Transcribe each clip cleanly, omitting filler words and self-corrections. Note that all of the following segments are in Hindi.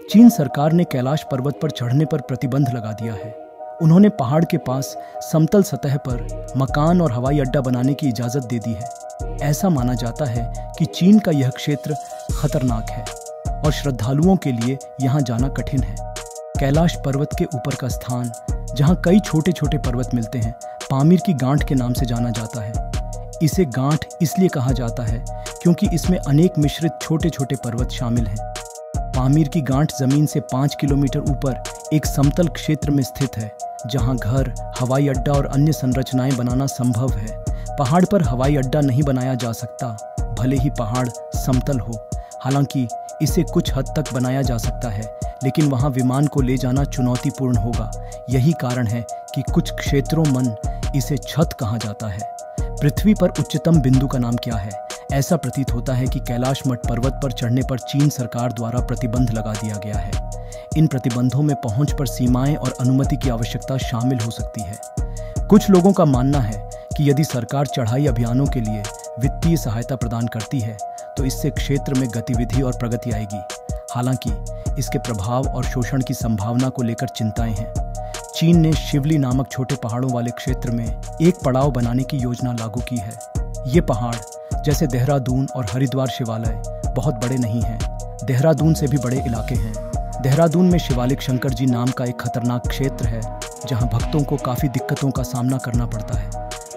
चीन सरकार ने कैलाश पर्वत पर चढ़ने पर प्रतिबंध लगा दिया है। उन्होंने पहाड़ के पास समतल सतह पर मकान और हवाई अड्डा बनाने की इजाज़त दे दी है। ऐसा माना जाता है कि चीन का यह क्षेत्र खतरनाक है और श्रद्धालुओं के लिए यहाँ जाना कठिन है। कैलाश पर्वत के ऊपर का स्थान, जहाँ कई छोटे छोटे पर्वत मिलते हैं, पामीर की गांठ के नाम से जाना जाता है। इसे गांठ इसलिए कहा जाता है क्योंकि इसमें अनेक मिश्रित छोटे छोटे पर्वत शामिल हैं। पामीर की गांठ जमीन से 5 किलोमीटर ऊपर एक समतल क्षेत्र में स्थित है, जहां घर, हवाई अड्डा और अन्य संरचनाएं बनाना संभव है। पहाड़ पर हवाई अड्डा नहीं बनाया जा सकता, भले ही पहाड़ समतल हो। हालांकि इसे कुछ हद तक बनाया जा सकता है, लेकिन वहां विमान को ले जाना चुनौतीपूर्ण होगा। यही कारण है कि कुछ क्षेत्रों में इसे छत कहा जाता है। पृथ्वी पर उच्चतम बिंदु का नाम क्या है? ऐसा प्रतीत होता है कि कैलाश मठ पर्वत पर चढ़ने पर चीन सरकार द्वारा प्रतिबंध लगा दिया गया है। इन प्रतिबंधों में पहुंच पर सीमाएं और अनुमति की आवश्यकता शामिल हो सकती है। कुछ लोगों का मानना है कि यदि सरकार चढ़ाई अभियानों के लिए वित्तीय सहायता प्रदान करती है तो इससे क्षेत्र में गतिविधि और प्रगति आएगी। हालांकि इसके प्रभाव और शोषण की संभावना को लेकर चिंताएं हैं। चीन ने शिवली नामक छोटे पहाड़ों वाले क्षेत्र में एक पड़ाव बनाने की योजना लागू की है। ये पहाड़, जैसे देहरादून और हरिद्वार शिवालय, बहुत बड़े नहीं हैं। देहरादून से भी बड़े इलाके हैं। देहरादून में शिवालिक शंकर जी नाम का एक खतरनाक क्षेत्र है, जहां भक्तों को काफ़ी दिक्कतों का सामना करना पड़ता है।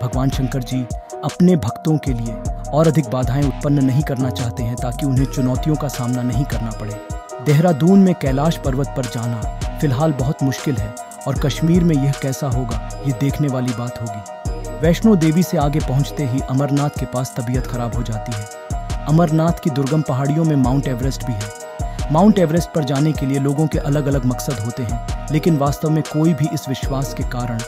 भगवान शंकर जी अपने भक्तों के लिए और अधिक बाधाएं उत्पन्न नहीं करना चाहते हैं, ताकि उन्हें चुनौतियों का सामना नहीं करना पड़े। देहरादून में कैलाश पर्वत पर जाना फिलहाल बहुत मुश्किल है, और कश्मीर में यह कैसा होगा, ये देखने वाली बात होगी। वैष्णो देवी से आगे पहुंचते ही अमरनाथ के पास तबीयत खराब हो जाती है। अमरनाथ की दुर्गम पहाड़ियों में माउंट एवरेस्ट भी है। माउंट एवरेस्ट पर जाने के लिए लोगों के अलग अलग मकसद होते हैं, लेकिन वास्तव में कोई भी इस विश्वास के कारण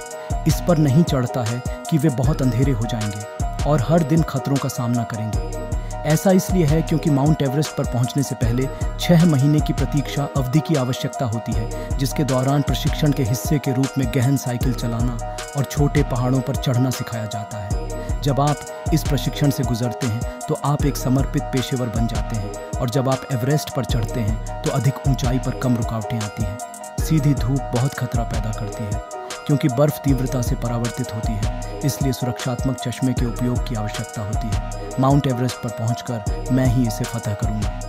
इस पर नहीं चढ़ता है कि वे बहुत अंधेरे हो जाएंगे और हर दिन खतरों का सामना करेंगे। ऐसा इसलिए है क्योंकि माउंट एवरेस्ट पर पहुंचने से पहले 6 महीने की प्रतीक्षा अवधि की आवश्यकता होती है, जिसके दौरान प्रशिक्षण के हिस्से के रूप में गहन साइकिल चलाना और छोटे पहाड़ों पर चढ़ना सिखाया जाता है। जब आप इस प्रशिक्षण से गुजरते हैं तो आप एक समर्पित पेशेवर बन जाते हैं, और जब आप एवरेस्ट पर चढ़ते हैं तो अधिक ऊंचाई पर कम रुकावटें आती हैं। सीधी धूप बहुत खतरा पैदा करती है क्योंकि बर्फ तीव्रता से परावर्तित होती है, इसलिए सुरक्षात्मक चश्मे के उपयोग की आवश्यकता होती है। माउंट एवरेस्ट पर पहुंचकर मैं ही इसे फतह करूंगा।